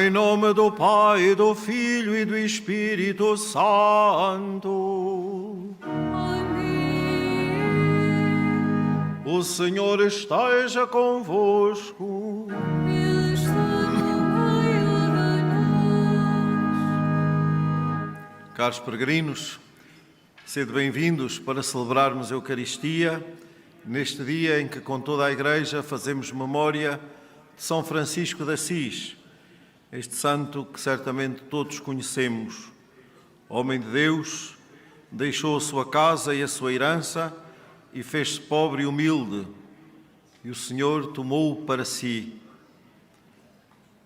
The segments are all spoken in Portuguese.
Em nome do Pai, do Filho e do Espírito Santo. Amém. O Senhor esteja convosco. Ele está no meio de nós. Caros peregrinos, sede bem-vindos para celebrarmos a Eucaristia neste dia em que, com toda a Igreja, fazemos memória de São Francisco de Assis, este santo que certamente todos conhecemos. Homem de Deus, deixou a sua casa e a sua herança e fez-se pobre e humilde, e o Senhor tomou-o para si.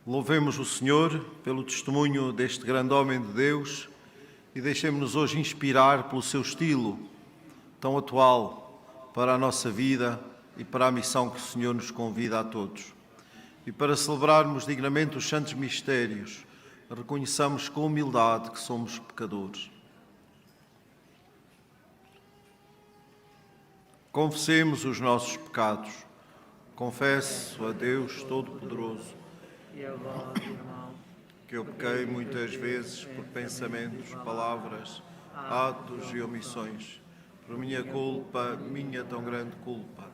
Louvemos o Senhor pelo testemunho deste grande homem de Deus e deixemos-nos hoje inspirar pelo seu estilo tão atual para a nossa vida e para a missão que o Senhor nos convida a todos. E para celebrarmos dignamente os santos mistérios, reconheçamos com humildade que somos pecadores. Confessemos os nossos pecados. Confesso a Deus Todo-Poderoso E a vós, irmão, que eu pequei muitas vezes por pensamentos, palavras, atos e omissões, por minha culpa, minha tão grande culpa,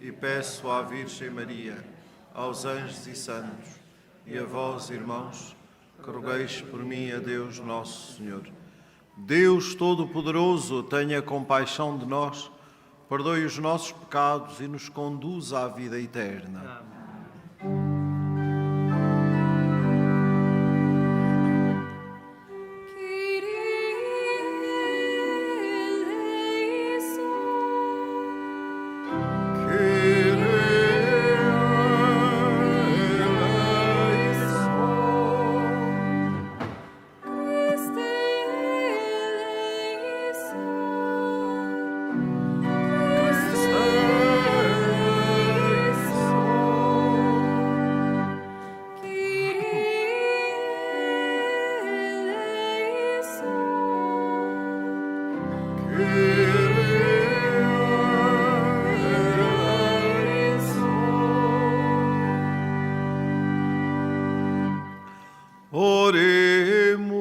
e peço à Virgem Maria, aos anjos e santos, e a vós, irmãos, que rogueis por mim a Deus Nosso Senhor. Deus Todo-Poderoso, tenha compaixão de nós, perdoe os nossos pecados e nos conduza à vida eterna. amém. Oremos.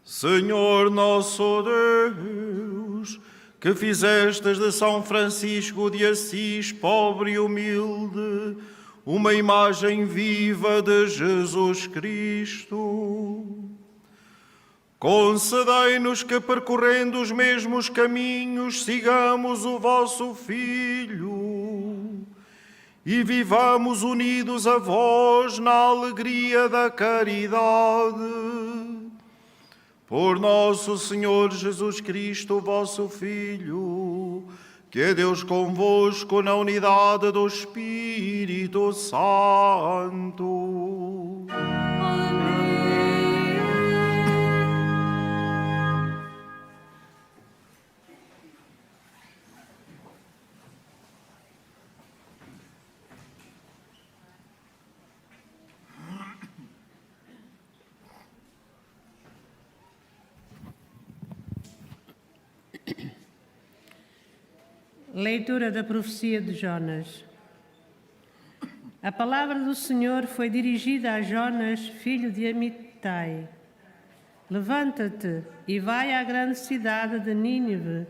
Senhor nosso Deus, que fizestes de São Francisco de Assis, pobre e humilde, uma imagem viva de Jesus Cristo, concedei-nos que, percorrendo os mesmos caminhos, sigamos o vosso Filho e vivamos unidos a vós na alegria da caridade. Por nosso Senhor Jesus Cristo, vosso Filho, que é Deus convosco na unidade do Espírito Santo. Leitura da profecia de Jonas. A palavra do Senhor foi dirigida a Jonas, filho de Amitai. Levanta-te e vai à grande cidade de Nínive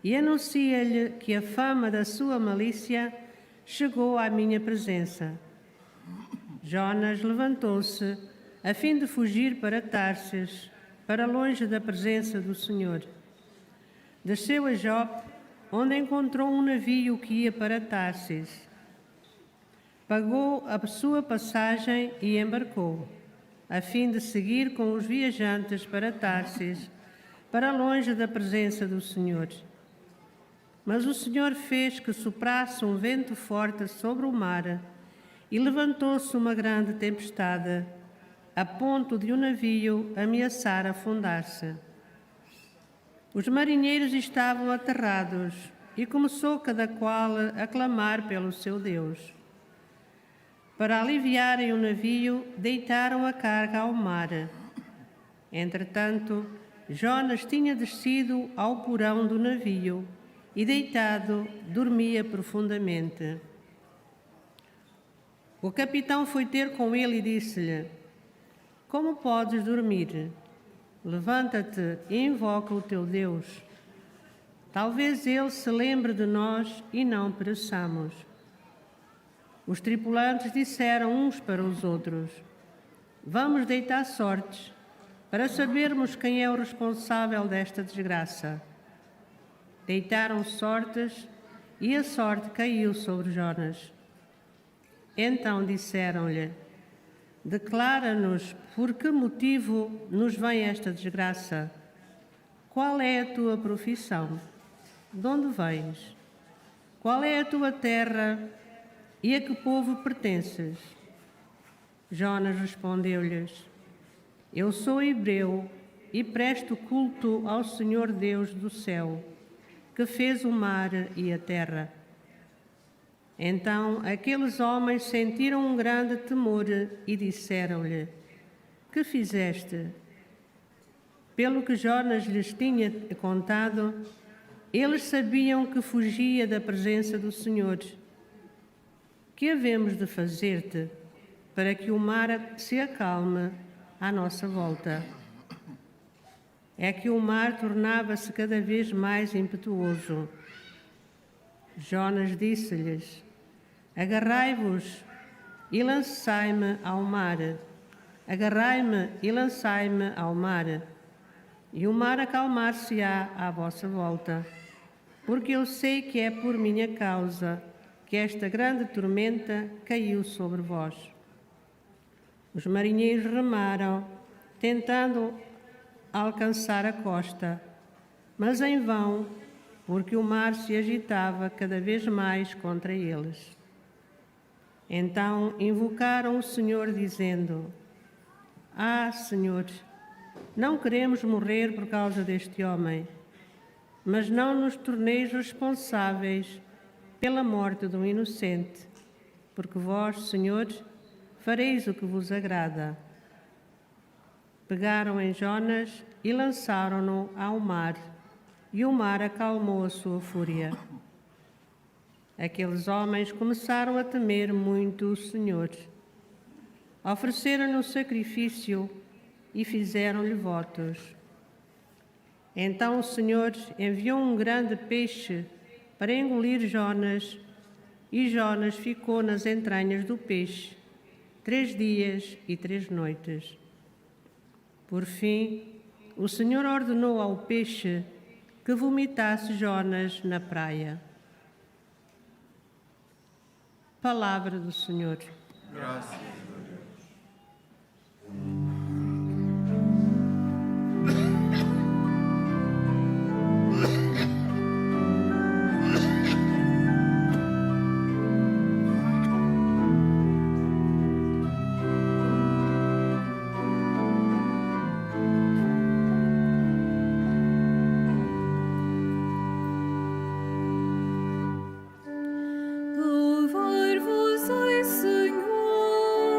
e anuncia-lhe que a fama da sua malícia chegou à minha presença. Jonas levantou-se a fim de fugir para Tarsis, para longe da presença do Senhor. Desceu a Jope, onde encontrou um navio que ia para Tarsis. Pagou a sua passagem e embarcou, a fim de seguir com os viajantes para Tarsis, para longe da presença do Senhor. Mas o Senhor fez que soprasse um vento forte sobre o mar e levantou-se uma grande tempestade, a ponto de o navio ameaçar afundar-se. Os marinheiros estavam aterrados e começou cada qual a clamar pelo seu Deus. Para aliviarem o navio, deitaram a carga ao mar. Entretanto, Jonas tinha descido ao porão do navio e, deitado, dormia profundamente. O capitão foi ter com ele e disse-lhe: Como podes dormir? Levanta-te e invoca o teu Deus. Talvez ele se lembre de nós e não pereçamos. Os tripulantes disseram uns para os outros: Vamos deitar sortes, para sabermos quem é o responsável desta desgraça. Deitaram sortes e a sorte caiu sobre Jonas. Então disseram-lhe: Declara-nos por que motivo nos vem esta desgraça. Qual é a tua profissão? De onde vens? Qual é a tua terra e a que povo pertences? Jonas respondeu-lhes: Eu sou hebreu e presto culto ao Senhor Deus do céu, que fez o mar e a terra. Então aqueles homens sentiram um grande temor e disseram-lhe: Que fizeste? Pelo que Jonas lhes tinha contado, eles sabiam que fugia da presença do Senhor. Que havemos de fazer-te para que o mar se acalme à nossa volta? É que o mar tornava-se cada vez mais impetuoso. Jonas disse-lhes: Agarrai-vos e lançai-me ao mar. Agarrai-me e lançai-me ao mar. E o mar acalmar-se-á à vossa volta. Porque eu sei que é por minha causa que esta grande tormenta caiu sobre vós. Os marinheiros remaram, tentando alcançar a costa, mas em vão, porque o mar se agitava cada vez mais contra eles. Então invocaram o Senhor, dizendo: Ah, Senhor, não queremos morrer por causa deste homem, mas não nos torneis responsáveis pela morte do inocente, porque vós, Senhor, fareis o que vos agrada. Pegaram em Jonas e lançaram-no ao mar, e o mar acalmou a sua fúria. Aqueles homens começaram a temer muito o Senhor. Ofereceram-lhe um sacrifício e fizeram-lhe votos. Então o Senhor enviou um grande peixe para engolir Jonas, e Jonas ficou nas entranhas do peixe 3 dias e 3 noites. Por fim, o Senhor ordenou ao peixe que vomitasse Jonas na praia. Palavra do Senhor. Graças a Deus. Louvar-vos-ei, Senhor,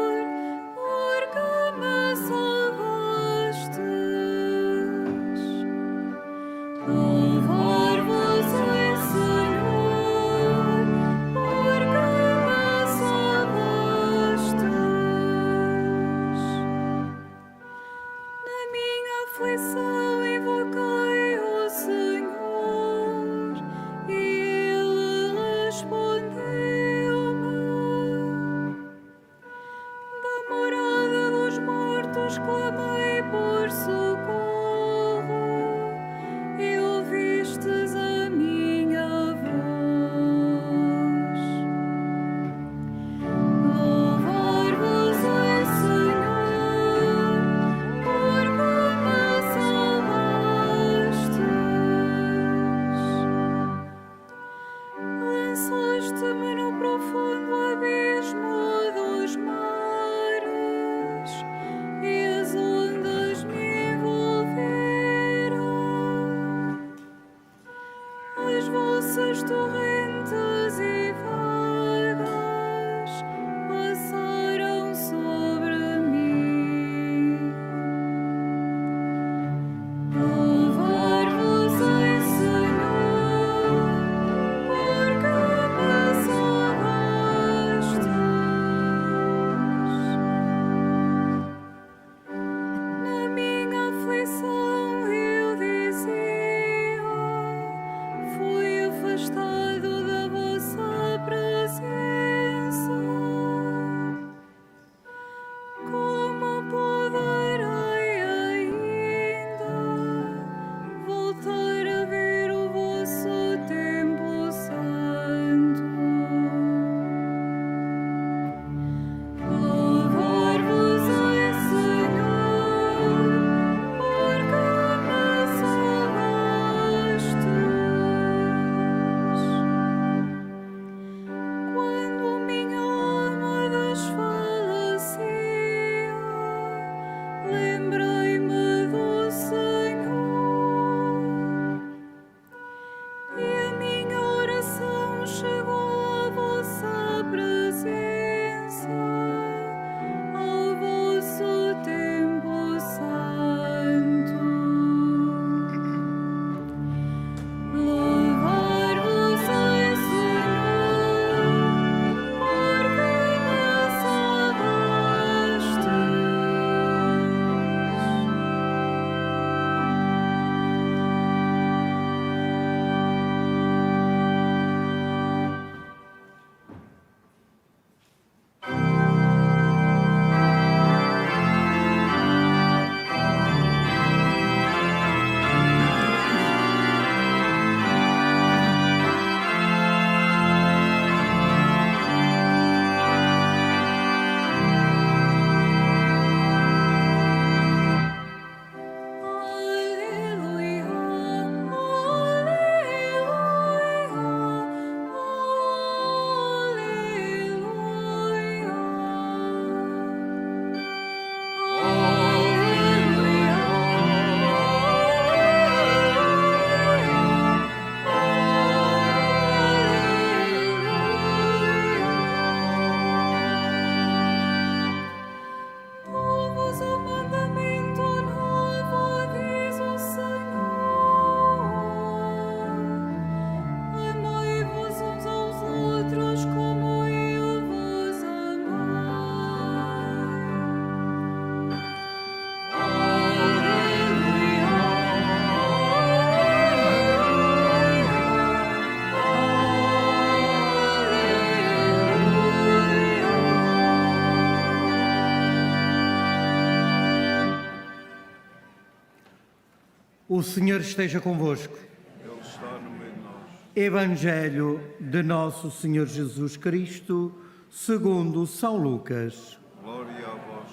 O Senhor esteja convosco. Ele está no meio de nós. Evangelho de Nosso Senhor Jesus Cristo, segundo São Lucas. Glória a vós.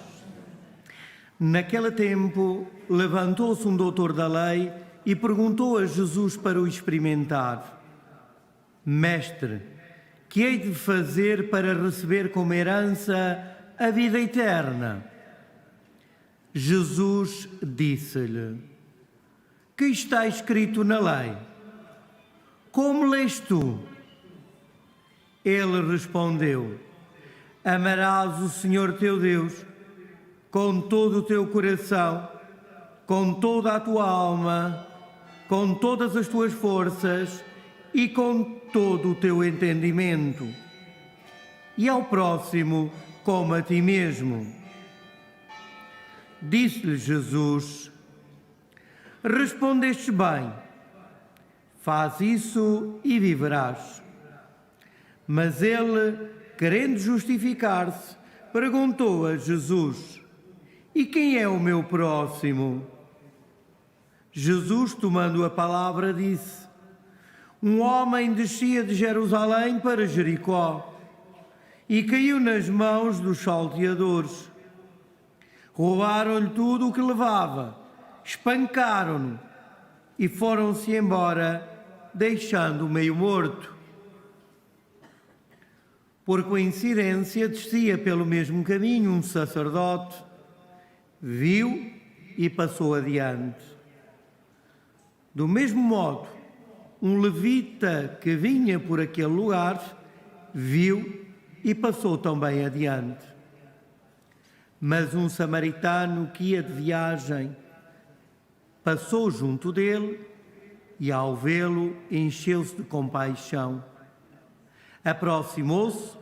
Naquele tempo, levantou-se um doutor da lei e perguntou a Jesus para o experimentar: Mestre, que hei de fazer para receber como herança a vida eterna? Jesus disse-lhe: Que está escrito na lei? Como lês tu? Ele respondeu: Amarás o Senhor teu Deus com todo o teu coração, com toda a tua alma, com todas as tuas forças e com todo o teu entendimento, e ao próximo como a ti mesmo. Disse-lhe Jesus: Respondestes bem, faz isso e viverás. Mas ele, querendo justificar-se, perguntou a Jesus: E quem é o meu próximo? Jesus, tomando a palavra, disse: Um homem descia de Jerusalém para Jericó e caiu nas mãos dos salteadores. Roubaram-lhe tudo o que levava, espancaram-no e foram-se embora, deixando-o meio morto. Por coincidência, descia pelo mesmo caminho um sacerdote, viu e passou adiante. Do mesmo modo, um levita que vinha por aquele lugar, viu e passou também adiante. Mas um samaritano que ia de viagem passou junto dele e, ao vê-lo, encheu-se de compaixão. Aproximou-se,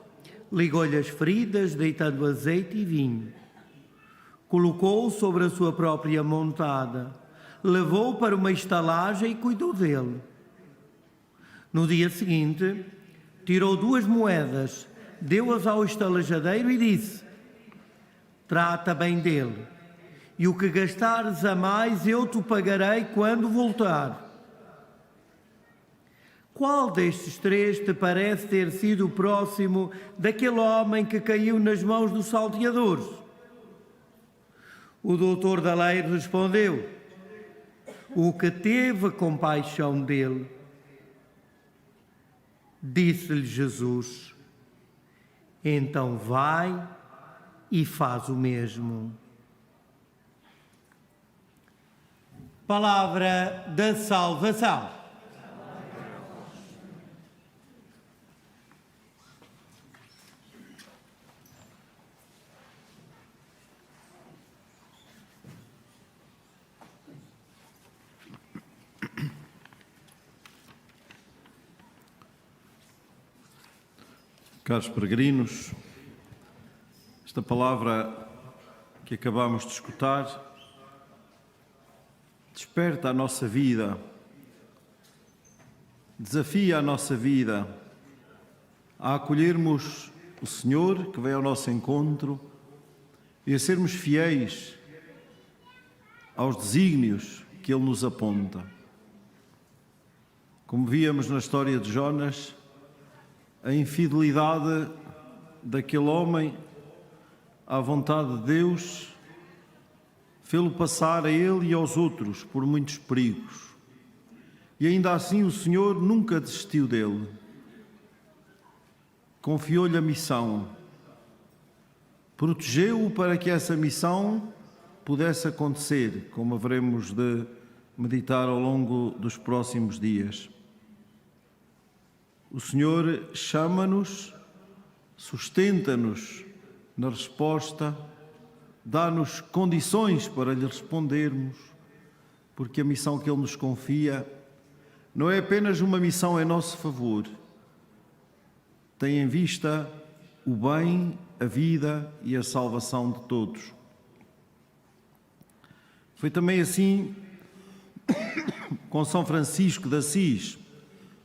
ligou-lhe as feridas, deitando azeite e vinho. Colocou-o sobre a sua própria montada, levou-o para uma estalagem e cuidou dele. No dia seguinte, tirou 2 moedas, deu-as ao estalajadeiro e disse: Trata bem dele, e o que gastares a mais eu te pagarei quando voltar. Qual destes 3 te parece ter sido o próximo daquele homem que caiu nas mãos dos salteadores? O doutor da lei respondeu: O que teve compaixão dele. Disse-lhe Jesus: Então vai e faz o mesmo. Palavra da salvação. Caros peregrinos, esta palavra que acabamos de escutar desperta a nossa vida, desafia a nossa vida a acolhermos o Senhor que vem ao nosso encontro e a sermos fiéis aos desígnios que Ele nos aponta. Como víamos na história de Jonas, a infidelidade daquele homem à vontade de Deus fê-lo passar a ele e aos outros por muitos perigos. E ainda assim o Senhor nunca desistiu dele. Confiou-lhe a missão. Protegeu-o para que essa missão pudesse acontecer, como haveremos de meditar ao longo dos próximos dias. O Senhor chama-nos, sustenta-nos na resposta, dá-nos condições para lhe respondermos, porque a missão que Ele nos confia não é apenas uma missão em nosso favor, tem em vista o bem, a vida e a salvação de todos. Foi também assim com São Francisco de Assis,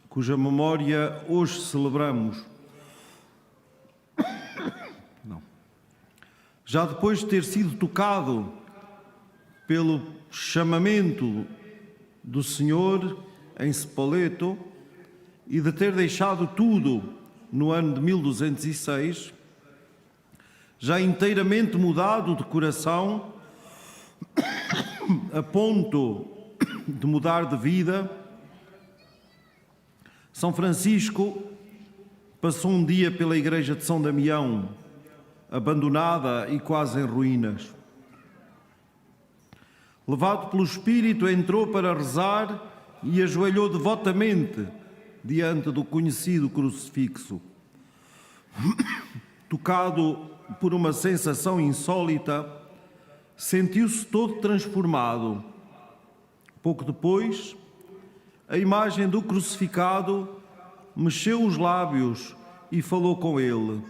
cuja memória hoje celebramos. Já depois de ter sido tocado pelo chamamento do Senhor em Spoleto e de ter deixado tudo no ano de 1206, já inteiramente mudado de coração, a ponto de mudar de vida, São Francisco passou um dia pela igreja de São Damião, abandonada e quase em ruínas. Levado pelo Espírito, entrou para rezar e ajoelhou devotamente diante do conhecido crucifixo. Tocado por uma sensação insólita, sentiu-se todo transformado. Pouco depois, a imagem do crucificado mexeu os lábios e falou com ele.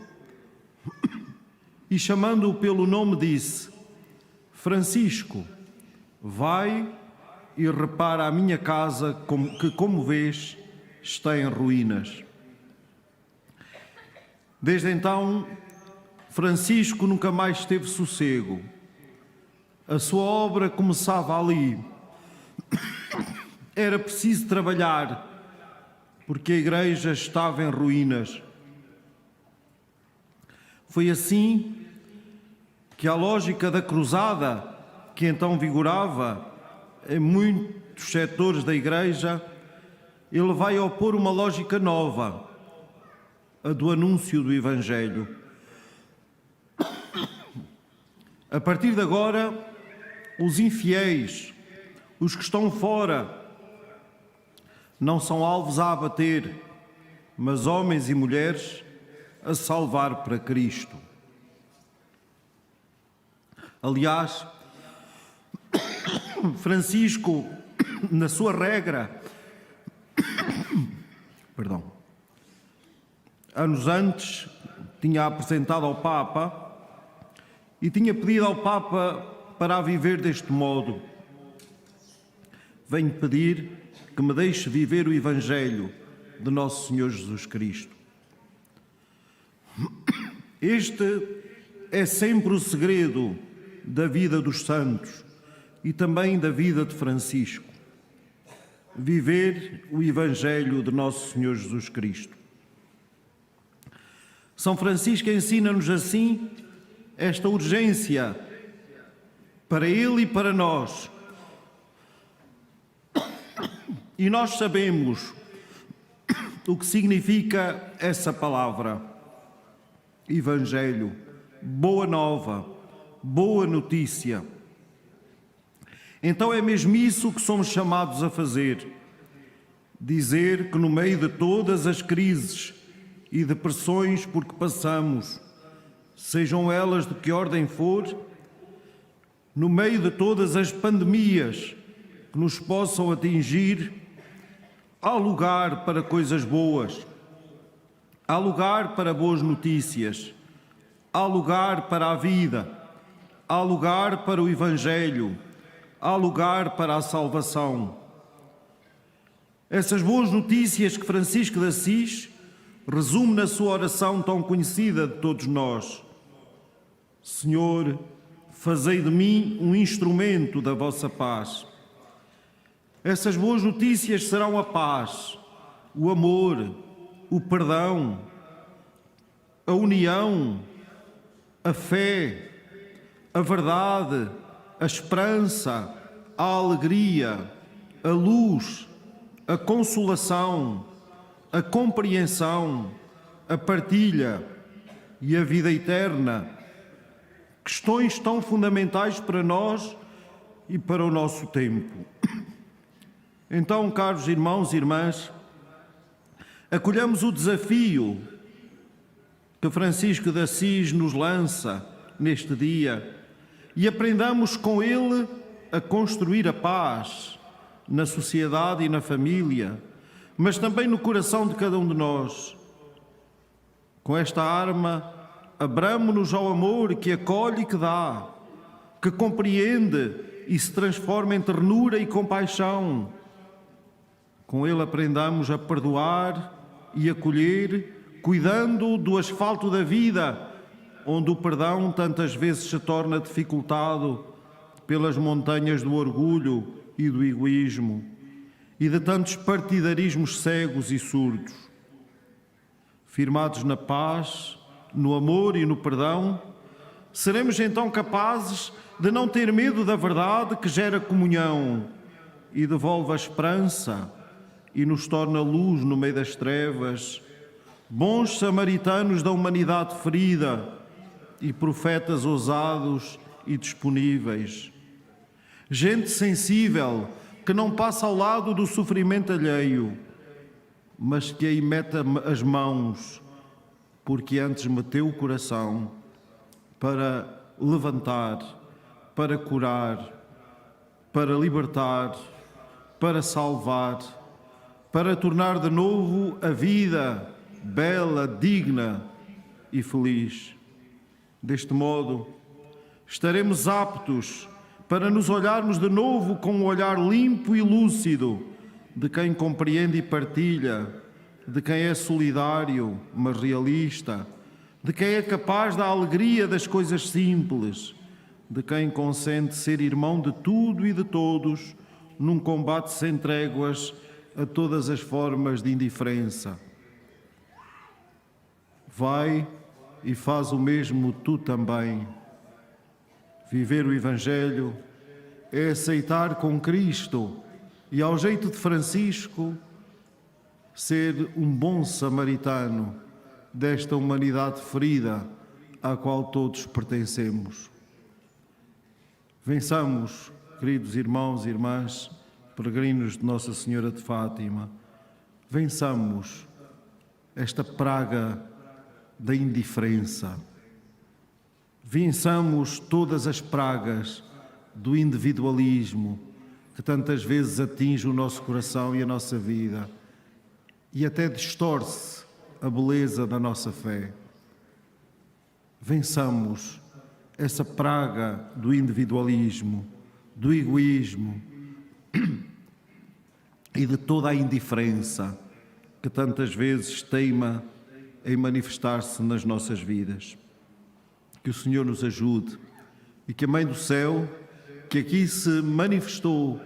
E chamando-o pelo nome disse: Francisco, vai e repara a minha casa que, como vês, está em ruínas. Desde então, Francisco nunca mais teve sossego. A sua obra começava ali. Era preciso trabalhar, porque a igreja estava em ruínas. Foi assim que a lógica da cruzada, que então vigorava em muitos setores da igreja, ele vai opor uma lógica nova, a do anúncio do Evangelho. A partir de agora, os infiéis, os que estão fora, não são alvos a abater, mas homens e mulheres a salvar para Cristo. Aliás, Francisco, na sua regra, anos antes, tinha apresentado ao Papa e tinha pedido ao Papa para a viver deste modo: venho pedir que me deixe viver o Evangelho de Nosso Senhor Jesus Cristo. Este é sempre o segredo da vida dos santos e também da vida de Francisco: viver o Evangelho de Nosso Senhor Jesus Cristo. São Francisco ensina-nos assim esta urgência para ele e para nós. E nós sabemos o que significa essa palavra: Evangelho, boa nova, boa notícia. Então é mesmo isso que somos chamados a fazer: dizer que no meio de todas as crises e depressões por que passamos, sejam elas de que ordem for, no meio de todas as pandemias que nos possam atingir, há lugar para coisas boas, há lugar para boas notícias, há lugar para a vida, há lugar para o Evangelho, há lugar para a salvação. Essas boas notícias que Francisco de Assis resume na sua oração tão conhecida de todos nós: Senhor, fazei de mim um instrumento da vossa paz. Essas boas notícias serão a paz, o amor, o perdão, a união, a fé, a verdade, a esperança, a alegria, a luz, a consolação, a compreensão, a partilha e a vida eterna. Questões tão fundamentais para nós e para o nosso tempo. Então, caros irmãos e irmãs, acolhamos o desafio que Francisco de Assis nos lança neste dia e aprendamos com ele a construir a paz na sociedade e na família, mas também no coração de cada um de nós. Com esta arma, abramo-nos ao amor que acolhe e que dá, que compreende e se transforma em ternura e compaixão. Com ele aprendamos a perdoar e acolher, cuidando do asfalto da vida, onde o perdão tantas vezes se torna dificultado pelas montanhas do orgulho e do egoísmo. e de tantos partidarismos cegos e surdos. Firmados na paz, no amor e no perdão, seremos então capazes de não ter medo da verdade que gera comunhão e devolve a esperança e nos torna luz no meio das trevas, bons samaritanos da humanidade ferida e profetas ousados e disponíveis. Gente sensível que não passa ao lado do sofrimento alheio, mas que aí mete as mãos, porque antes meteu o coração para levantar, para curar, para libertar, para salvar, para tornar de novo a vida bela, digna e feliz. Deste modo, estaremos aptos para nos olharmos de novo com um olhar limpo e lúcido de quem compreende e partilha, de quem é solidário, mas realista, de quem é capaz da alegria das coisas simples, de quem consente ser irmão de tudo e de todos, num combate sem tréguas a todas as formas de indiferença. Vai e faz o mesmo tu também. Viver o Evangelho é aceitar com Cristo e, ao jeito de Francisco, ser um bom samaritano desta humanidade ferida à qual todos pertencemos. Vençamos, queridos irmãos e irmãs, peregrinos de Nossa Senhora de Fátima, vençamos esta praga da indiferença. Vençamos todas as pragas do individualismo que tantas vezes atinge o nosso coração e a nossa vida e até distorce a beleza da nossa fé. Vençamos essa praga do individualismo, do egoísmo e de toda a indiferença que tantas vezes teima em manifestar-se nas nossas vidas. Que o Senhor nos ajude e que a Mãe do Céu, que aqui se manifestou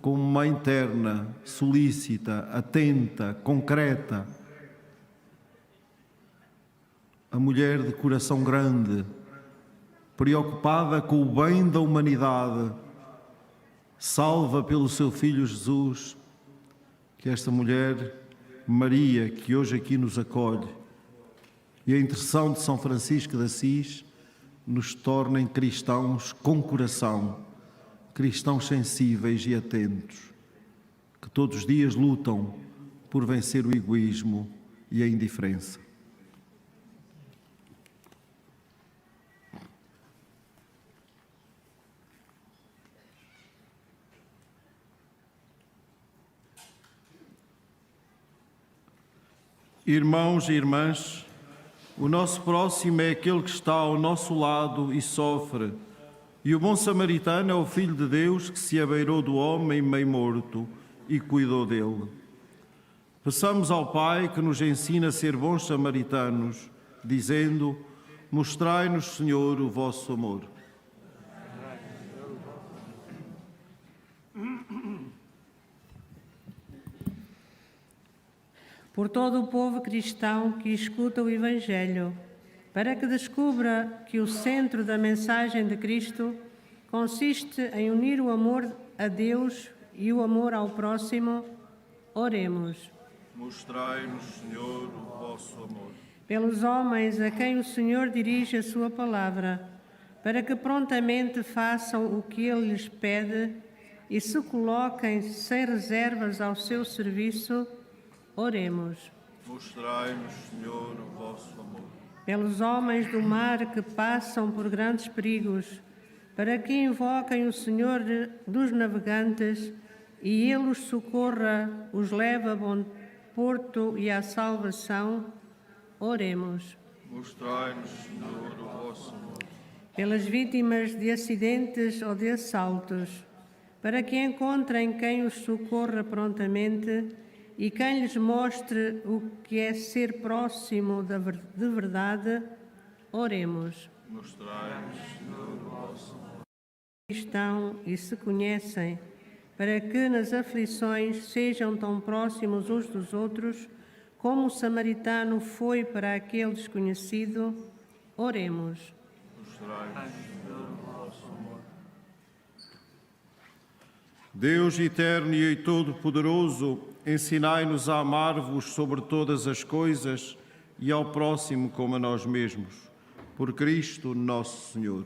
como mãe terna, solícita, atenta, concreta, a mulher de coração grande, preocupada com o bem da humanidade, salva pelo seu Filho Jesus, que esta mulher, Maria, que hoje aqui nos acolhe, e a intercessão de São Francisco de Assis, nos tornem cristãos com coração, cristãos sensíveis e atentos, que todos os dias lutam por vencer o egoísmo e a indiferença. Irmãos e irmãs, o nosso próximo é aquele que está ao nosso lado e sofre. E o bom samaritano é o Filho de Deus que se abeirou do homem meio morto e cuidou dele. Peçamos ao Pai que nos ensine a ser bons samaritanos, dizendo: mostrai-nos, Senhor, o vosso amor. Por todo o povo cristão que escuta o Evangelho, para que descubra que o centro da mensagem de Cristo consiste em unir o amor a Deus e o amor ao próximo, oremos. Mostrai-nos, Senhor, o vosso amor. Pelos homens a quem o Senhor dirige a sua palavra, para que prontamente façam o que Ele lhes pede e se coloquem sem reservas ao seu serviço, oremos. Mostrai-nos, Senhor, o vosso amor. Pelos homens do mar que passam por grandes perigos, para que invoquem o Senhor dos navegantes e Ele os socorra, os leve a bom porto e à salvação, oremos. Mostrai-nos, Senhor, o vosso amor. Pelas vítimas de acidentes ou de assaltos, para que encontrem quem os socorra prontamente e quem lhes mostre o que é ser próximo de verdade, oremos. Mostrai-nos, Senhor, o vosso amor. Estão e se conhecem, para que nas aflições sejam tão próximos uns dos outros, como o samaritano foi para aquele desconhecido. Oremos. Deus eterno e todo-poderoso, ensinai-nos a amar-vos sobre todas as coisas e ao próximo como a nós mesmos. Por Cristo nosso Senhor.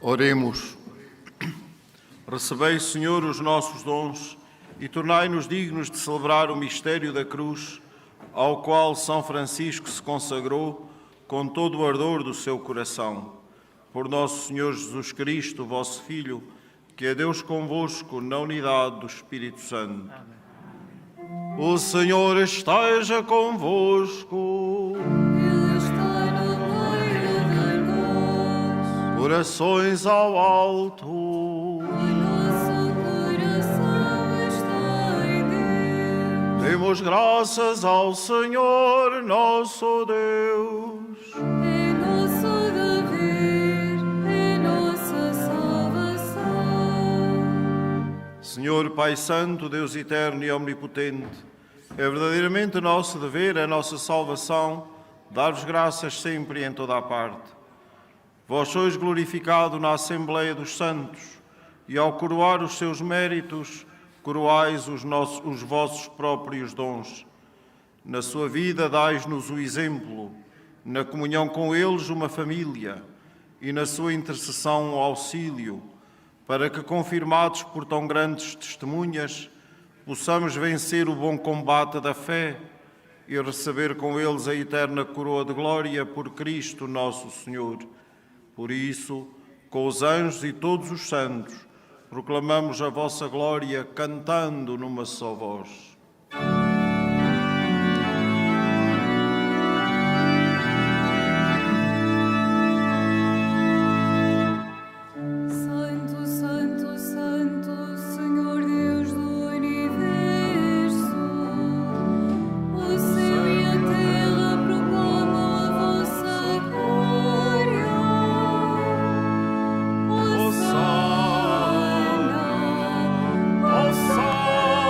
Oremos. Recebei, Senhor, os nossos dons e tornai-nos dignos de celebrar o mistério da cruz, ao qual São Francisco se consagrou com todo o ardor do seu coração. Por nosso Senhor Jesus Cristo, vosso Filho, que é Deus convosco na unidade do Espírito Santo. Amém. O Senhor esteja convosco. Ele está no meio de nós. Corações ao alto. O nosso coração está em Deus. Demos graças ao Senhor, nosso Deus. É nosso dever, é nossa salvação. Senhor Pai Santo, Deus eterno e omnipotente, é verdadeiramente nosso dever, é nossa salvação, dar-vos graças sempre e em toda a parte. Vós sois glorificado na Assembleia dos Santos e, ao coroar os seus méritos, coroais os vossos próprios dons. Na sua vida dais-nos o exemplo, na comunhão com eles uma família e na sua intercessão o auxílio, para que, confirmados por tão grandes testemunhas, possamos vencer o bom combate da fé e receber com eles a eterna coroa de glória por Cristo nosso Senhor. Por isso, com os anjos e todos os santos, proclamamos a vossa glória cantando numa só voz. Santo, Santo, Santo, Senhor Deus do Universo, o céu e a terra proclamam a vossa glória. Hosana, Hosana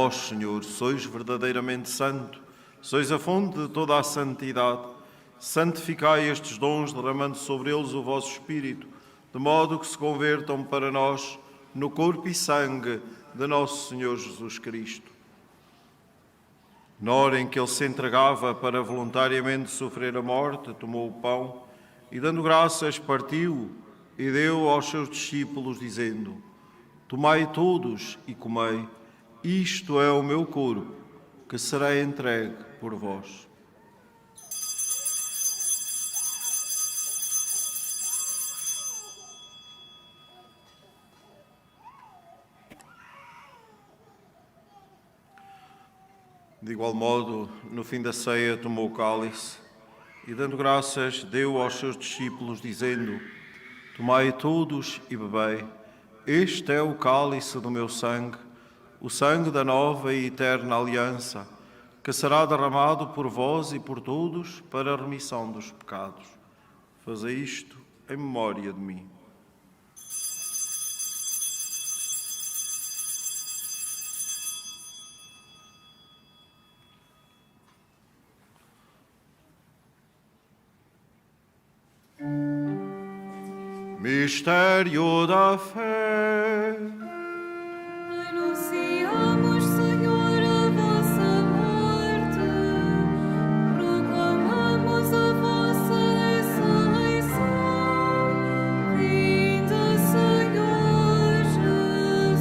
vós, Senhor, sois verdadeiramente santo, sois a fonte de toda a santidade. Santificai estes dons, derramando sobre eles o vosso Espírito, de modo que se convertam para nós no corpo e sangue de nosso Senhor Jesus Cristo. Na hora em que ele se entregava para voluntariamente sofrer a morte, tomou o pão e, dando graças, partiu e deu aos seus discípulos, dizendo: Tomai todos e comei, isto é o meu corpo, que será entregue por vós. De igual modo, no fim da ceia, tomou o cálice e, dando graças, deu aos seus discípulos, dizendo: Tomai todos e bebei, este é o cálice do meu sangue, o sangue da nova e eterna aliança, que será derramado por vós e por todos para a remissão dos pecados. Fazei isto em memória de mim. Mistério da fé. Anunciamos, Senhor, a vossa morte, proclamamos a vossa ressurreição. Vinde, Senhor Jesus.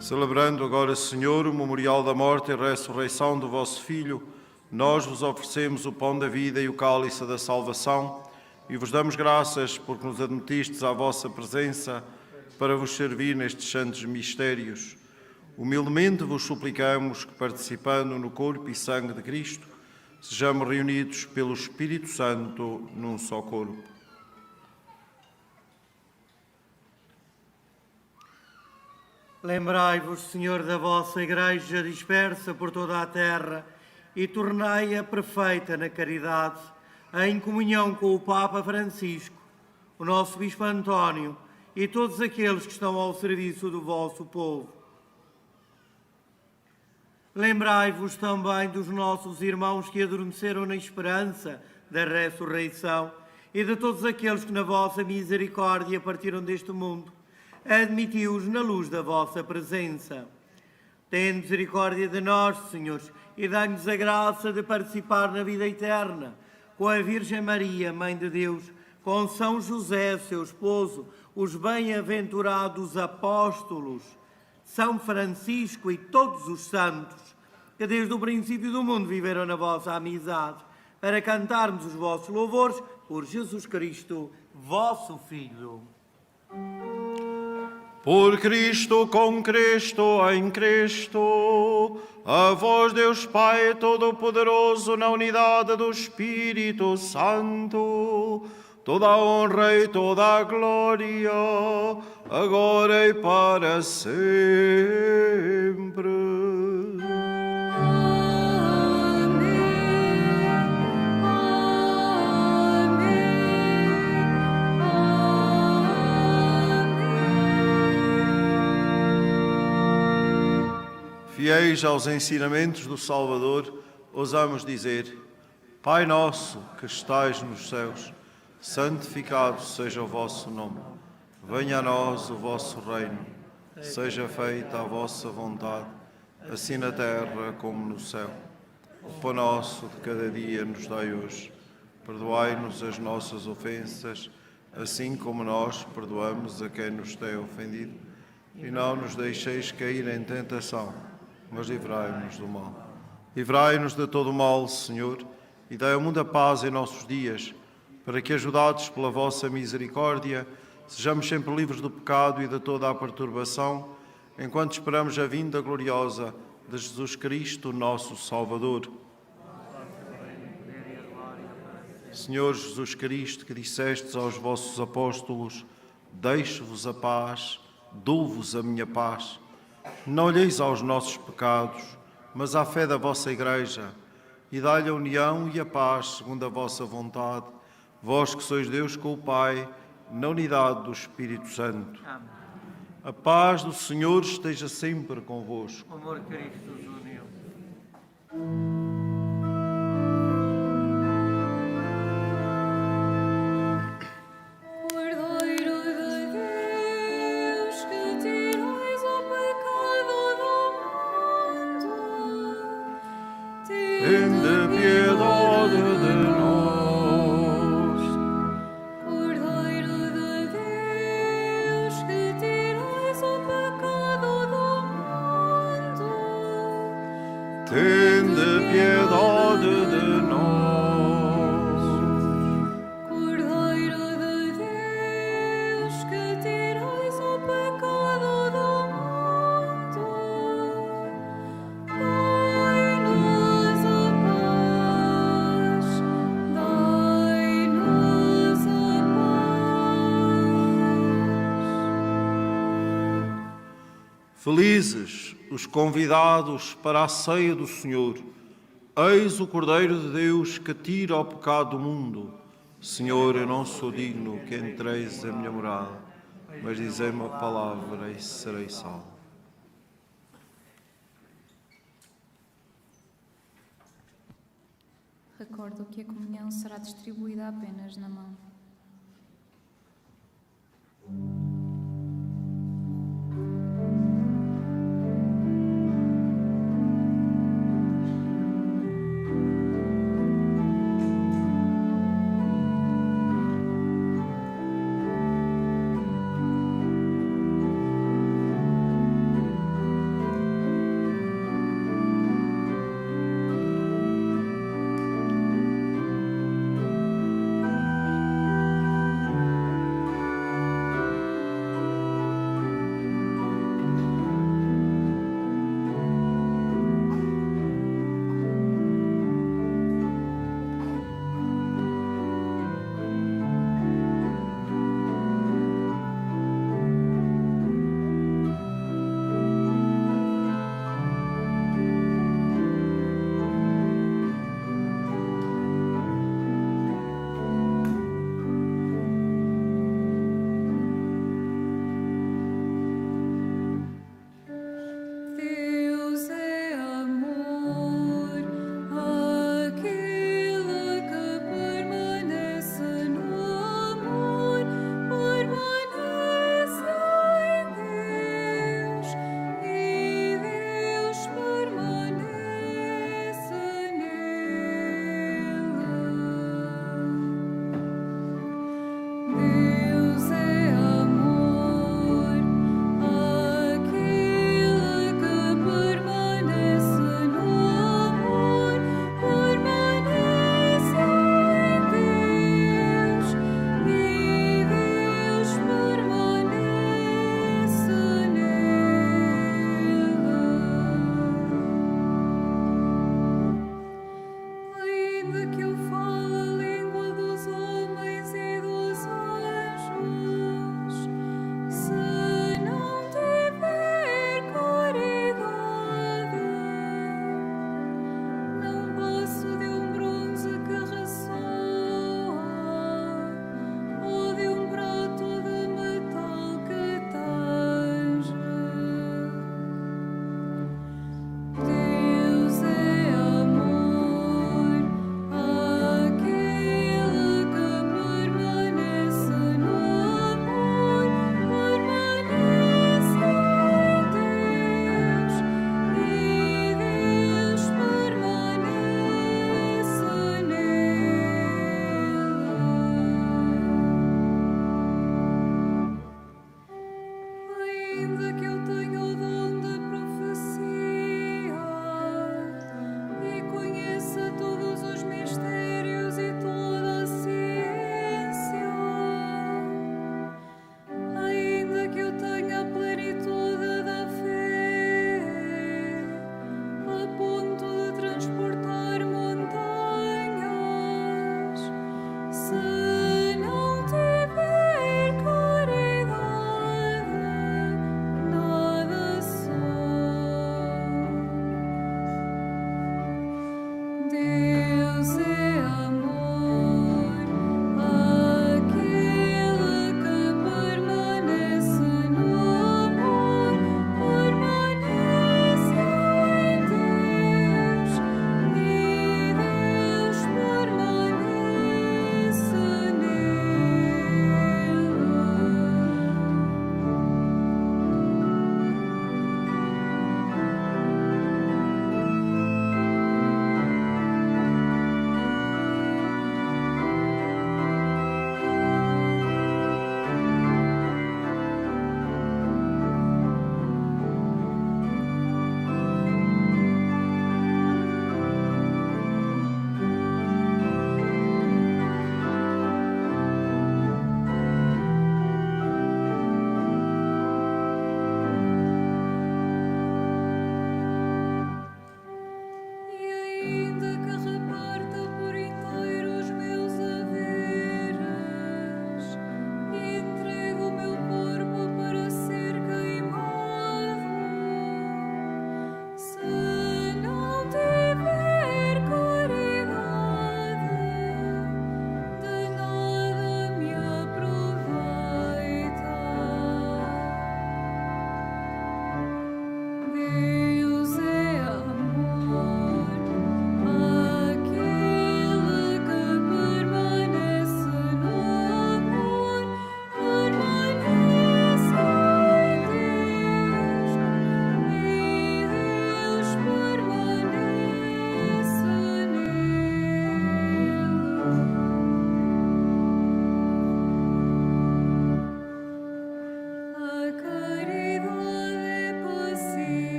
Celebrando agora, Senhor, o memorial da morte e ressurreição do vosso Filho, nós vos oferecemos o pão da vida e o cálice da salvação e vos damos graças porque nos admitistes à vossa presença para vos servir nestes santos mistérios. Humildemente vos suplicamos que, participando no corpo e sangue de Cristo, sejamos reunidos pelo Espírito Santo num só corpo. Lembrai-vos, Senhor, da vossa Igreja dispersa por toda a terra e tornai-a perfeita na caridade, em comunhão com o Papa Francisco, o nosso Bispo António e todos aqueles que estão ao serviço do vosso povo. Lembrai-vos também dos nossos irmãos que adormeceram na esperança da ressurreição e de todos aqueles que na vossa misericórdia partiram deste mundo. Admiti-os na luz da vossa presença. Tende misericórdia de nós, Senhor, e dai-nos a graça de participar na vida eterna, com a Virgem Maria, Mãe de Deus, com São José, seu esposo, os bem-aventurados apóstolos, São Francisco e todos os santos, que desde o princípio do mundo viveram na vossa amizade, para cantarmos os vossos louvores por Jesus Cristo, vosso Filho. Por Cristo, com Cristo, em Cristo, a vós, Deus Pai Todo-Poderoso, na unidade do Espírito Santo, toda a honra e toda a glória, agora e para sempre. Fiéis aos ensinamentos do Salvador, ousamos dizer: Pai nosso que estais nos céus, santificado seja o vosso nome. Venha a nós o vosso reino. Seja feita a vossa vontade, assim na terra como no céu. O pão nosso de cada dia nos dai hoje. Perdoai-nos as nossas ofensas, assim como nós perdoamos a quem nos tem ofendido. E não nos deixeis cair em tentação, mas livrai-nos do mal. Livrai-nos de todo o mal, Senhor, e dai ao mundo a paz em nossos dias, para que, ajudados pela vossa misericórdia, sejamos sempre livres do pecado e de toda a perturbação, enquanto esperamos a vinda gloriosa de Jesus Cristo, nosso Salvador. Senhor Jesus Cristo, que dissestes aos vossos apóstolos: deixo-vos a paz, dou-vos a minha paz. Não olheis aos nossos pecados, mas à fé da vossa Igreja, e dai-lhe a união e a paz segundo a vossa vontade, vós que sois Deus com o Pai, na unidade do Espírito Santo. Amém. A paz do Senhor esteja sempre convosco. O amor de Cristo os uniu. Cordeiro de Deus, que tirais o pecado do mundo, Tende piedade de nós. Cordeiro de Deus, que tirais o pecado do mundo, Tende piedade de nós. Cordeiro de Deus, que tirais o pecado do mundo, dai-nos a paz, dai-nos a paz. Felizes os convidados para a ceia do Senhor. Eis o Cordeiro de Deus que tira o pecado do mundo. Senhor, eu não sou digno que entreis a minha morada, mas dizei-me a palavra e serei salvo. Recordo que a comunhão será distribuída apenas na mão.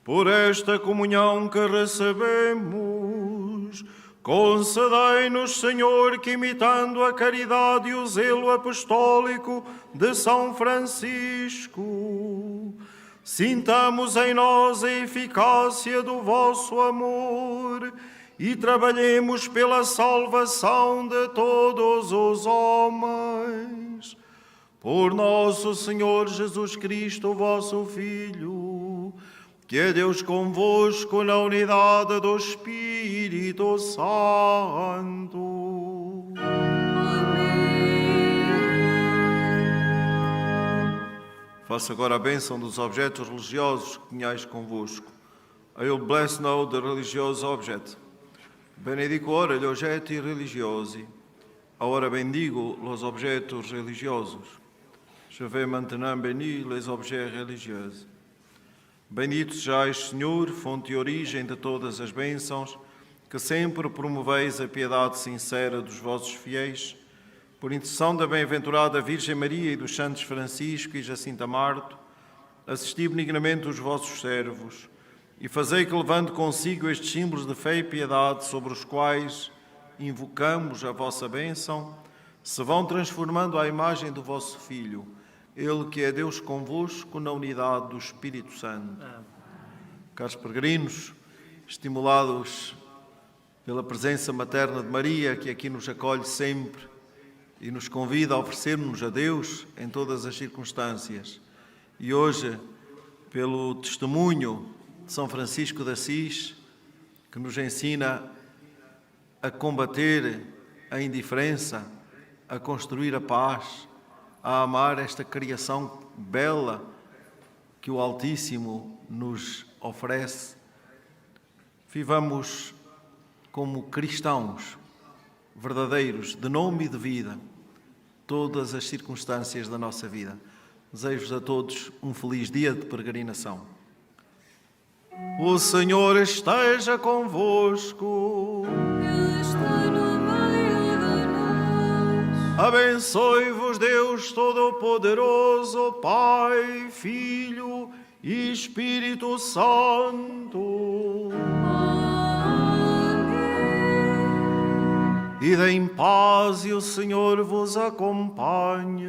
Por esta comunhão que recebemos, concedei-nos, Senhor, que imitando a caridade e o zelo apostólico de São Francisco, sintamos em nós a eficácia do vosso amor e trabalhemos pela salvação de todos os homens. Por nosso Senhor Jesus Cristo, vosso Filho, que é Deus convosco na unidade do Espírito Santo. Faça agora a bênção dos objetos religiosos que tenhais convosco. I will bless now the religious object. Benedico ora gli oggetti religiosi. Ora bendigo los objetos religiosos. Je vais maintenant bénir les objets religieux. Bendito sejais, Senhor, fonte e origem de todas as bênçãos, que sempre promoveis a piedade sincera dos vossos fiéis, por intercessão da bem-aventurada Virgem Maria e dos santos Francisco e Jacinta Marto, assisti benignamente os vossos servos e fazei que, levando consigo estes símbolos de fé e piedade sobre os quais invocamos a vossa bênção, se vão transformando à imagem do vosso Filho, Ele que é Deus convosco na unidade do Espírito Santo. Caros peregrinos, estimulados pela presença materna de Maria, que aqui nos acolhe sempre e nos convida a oferecermos a Deus em todas as circunstâncias, e hoje, pelo testemunho de São Francisco de Assis, que nos ensina a combater a indiferença, a construir a paz, a amar esta criação bela que o Altíssimo nos oferece. Vivamos como cristãos verdadeiros, de nome e de vida, todas as circunstâncias da nossa vida. Desejo-vos a todos um feliz dia de peregrinação. O Senhor esteja convosco. Ele está no meio de nós. Abençoe-vos Deus Todo-Poderoso, Pai, Filho e Espírito Santo. Amém. Ide em paz e o Senhor vos acompanhe.